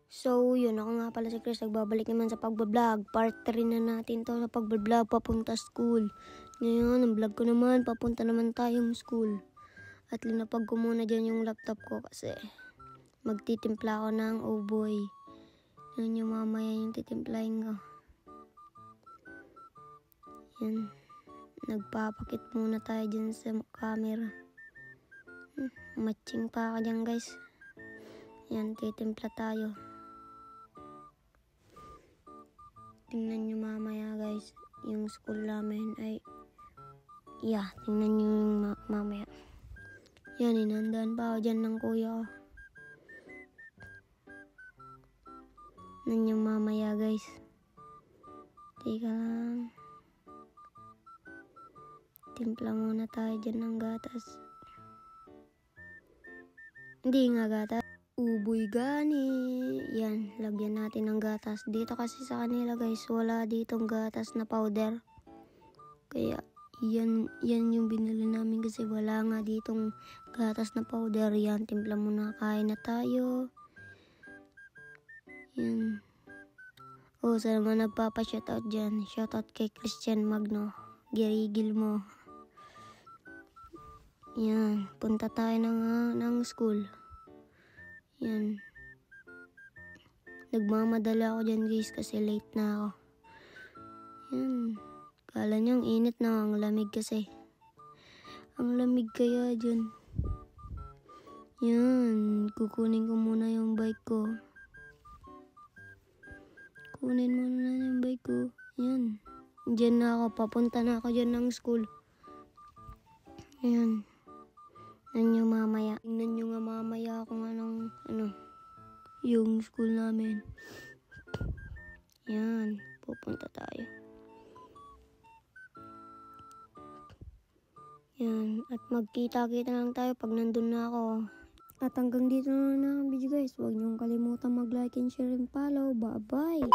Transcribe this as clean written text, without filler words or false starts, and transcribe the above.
So, yun. Ako nga pala si Chris. Nagbabalik naman sa pagbablog. Part 3 na natin to sa pagbablog papunta school. Ngayon, ang vlog ko naman, papunta naman tayong school. At linapag ko muna dyan yung laptop ko kasi magtitimpla ako ng boy. Yun yung mamaya yung titimplahin ko. Yan. Nagpapakit muna tayo dyan sa camera. Matching pa ako dyan, guys. Yan, titimpla tayo. Tingnan nyo mamaya, guys. Yung school namin ay... Yeah, tingnan nyo yung mamaya. Yan, inandaan pa ako dyan ng kuya ko. Tingnan yung mamaya, guys. Teka lang. Timpla muna tayo dyan ng gatas. Hindi nga gatas. Uboy gani. Yan, lagyan natin ng gatas. Dito kasi sa kanila, guys, wala ditong gatas na powder. Kaya, yan yung binili namin kasi wala nga ditong gatas na powder. Yan, timpla muna, kain na tayo. Yan. Sa naman nagpapa-shoutout dyan. Shoutout kay Christian Magno. Girigil mo. Yan, punta tayo ng school. Yan. Nagmamadala ako dyan, guys, kasi late na ako. Yan. Kala nyo ang init na, ang lamig kasi. Ang lamig kaya dyan. Yan. Kukunin ko muna yung bike ko. Kunin muna yung bike ko. Yan. Dyan na ako. Papunta na ako dyan ng school. Yan. Tingnan nyo mamaya. Tingnan nyo nga mamaya kung anong, yung school namin. Yan. Pupunta tayo. Yan. At magkita-kita lang tayo pag nandun na ako. At hanggang dito na ang video, guys. Huwag niyong kalimutan mag-like and share and follow. Bye-bye!